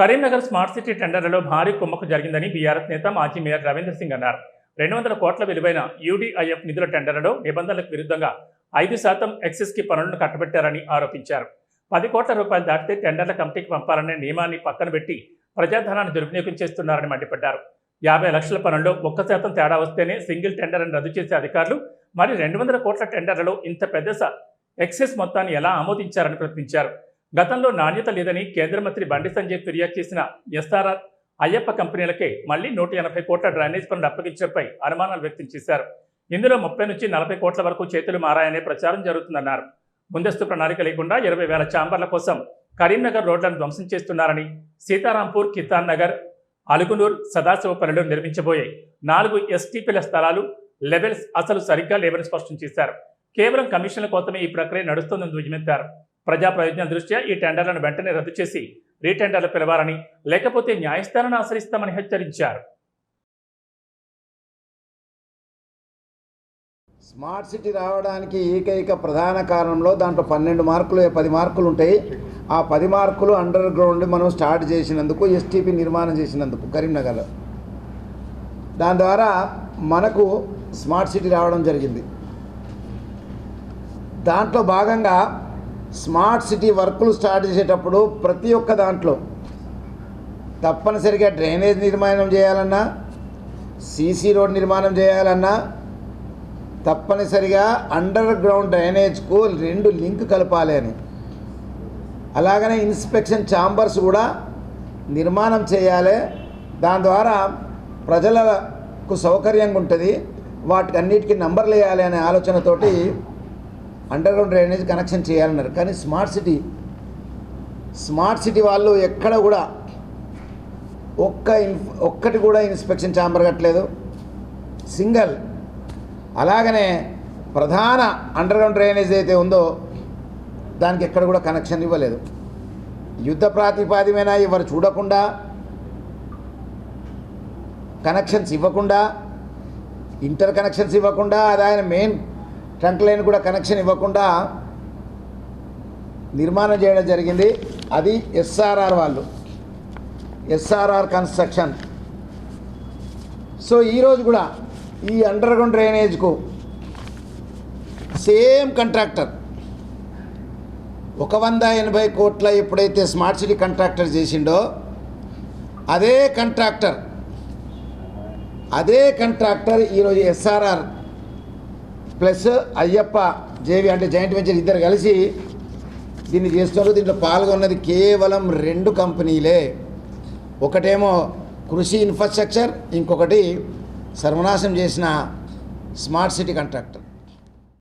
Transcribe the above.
Karimnagar smart city టెండర్లలో భారీ కుమ్మక్కు జరిగిందని BRS నేత మాజీ మేయర్ రవీంద్ర సింగ్ అన్నారు. 200 కోట్ల విలువైన యూడీఐఎఫ్ నిధుల టెండర్లలో నిబంధనలకు విరుద్ధంగా 5% ఎక్సెస్కి పనులను కట్టబెట్టారని ఆరోపించారు. 10 కోట్ల రూపాయలు దాటితే టెండర్ల కమిటీకి పంపాలనే నియమాన్ని పక్కన పెట్టి ప్రజాధనాన్ని దుర్వినియోగం చేస్తున్నారని మండిపడ్డారు. 50 లక్షల పనుల్లో 1% తేడా వస్తేనే సింగిల్ టెండర్ను రద్దు చేసే అధికారులు మరి 200 కోట్ల టెండర్లలో ఇంత పెద్ద ఎక్సెస్ మొత్తాన్ని ఎలా ఆమోదించారని ప్రశ్నించారు. గతంలో నాణ్యత లేదని కేంద్ర మంత్రి బండి సంజయ్ ఫిర్యాదు చేసిన ఎస్ఆర్ఆర్ అయ్యప్ప కంపెనీలకే మళ్లీ 180 కోట్ల డ్రైనేజ్ పనులు అప్పగించడంపై అనుమానాలు వ్యక్తం చేశారు. ఇందులో 30 నుంచి 40 కోట్ల వరకు చేతులు మారాయనే ప్రచారం జరుగుతుందన్నారు. ముందస్తు ప్రణాళిక లేకుండా 20,000 ఛాంబర్ల కోసం కరీంనగర్ రోడ్లను ధ్వంసం చేస్తున్నారని, సీతారాంపూర్, కితాన్ నగర్, అలుగునూర్, సదాశివపల్లిలో నిర్మించబోయే 4 ఎస్టీపీల స్థలాలు లెవెల్స్ అసలు సరిగ్గా లేవని స్పష్టం చేశారు. కేవలం కమిషన్ల కోసమే ఈ ప్రక్రియ నడుస్తోందని ధ్వజమెత్తారు. ప్రజా ప్రయోజనం దృష్ట్యా ఈ టెండర్లను వెంటనే రద్దు చేసి రీటెండర్లు పిలవాలని, లేకపోతే న్యాయస్థానాన్ని ఆశ్రయిస్తామని హెచ్చరించారు. స్మార్ట్ సిటీ రావడానికి ఏకైక ప్రధాన కారణంలో దాంట్లో 12 మార్కులు 10 మార్కులు ఉంటాయి. ఆ 10 మార్కులు అండర్ గ్రౌండ్ మనం స్టార్ట్ చేసినందుకు, ఎస్టీపీ నిర్మాణం చేసినందుకు కరీంనగర్లో, దాని ద్వారా మనకు స్మార్ట్ సిటీ రావడం జరిగింది. దాంట్లో భాగంగా స్మార్ట్ సిటీ వర్కులు స్టార్ట్ చేసేటప్పుడు ప్రతి ఒక్క దాంట్లో తప్పనిసరిగా డ్రైనేజ్ నిర్మాణం చేయాలన్నా, సీసీ రోడ్ నిర్మాణం చేయాలన్నా తప్పనిసరిగా అండర్ గ్రౌండ్ డ్రైనేజ్కు 2 లింక్ కలపాలి అని, అలాగనే ఇన్స్పెక్షన్ ఛాంబర్స్ కూడా నిర్మాణం చేయాలి. దాని ద్వారా ప్రజలకు సౌకర్యంగా ఉంటుంది, వాటికి అన్నిటికీ నంబర్లు వేయాలి అనే ఆలోచనతోటి అండర్ గ్రౌండ్ డ్రైనేజ్ కనెక్షన్ చేయాలన్నారు. కానీ స్మార్ట్ సిటీ వాళ్ళు ఎక్కడ కూడా ఒక్కటి కూడా ఇన్స్పెక్షన్ ఛాంబర్ కట్టలేదు, సింగల్. అలాగనే ప్రధాన అండర్ గ్రౌండ్ డ్రైనేజ్ అయితే ఉందో దానికి ఎక్కడ కూడా కనెక్షన్ ఇవ్వలేదు. యుద్ధ ప్రాతిపాదికమైన ఎవరు చూడకుండా, కనెక్షన్స్ ఇవ్వకుండా, ఇంటర్ కనెక్షన్స్ ఇవ్వకుండా, అదాయన మెయిన్ ట్రంక్ లైన్ కూడా కనెక్షన్ ఇవ్వకుండా నిర్మాణం చేయడం జరిగింది. అది ఎస్ఆర్ఆర్ వాళ్ళు, ఎస్ఆర్ఆర్ కన్స్ట్రక్షన్. సో ఈరోజు కూడా ఈ అండర్ గ్రౌండ్ డ్రైనేజ్కు సేమ్ కాంట్రాక్టర్ 180 కోట్ల ఎప్పుడైతే స్మార్ట్ సిటీ కాంట్రాక్టర్ చేసిండో అదే కాంట్రాక్టర్ ఈరోజు ఎస్ఆర్ఆర్ ప్లస్ అయ్యప్ప జేవి అంటే జాయింట్ వెంచర్ ఇద్దరు కలిసి దీన్ని చేస్తున్నారు. దీంట్లో పాల్గొన్నది కేవలం 2 కంపెనీలే. ఒకటేమో కృషి ఇన్ఫ్రాస్ట్రక్చర్, ఇంకొకటి సర్వనాశం చేసిన స్మార్ట్ సిటీ కాంట్రాక్టర్.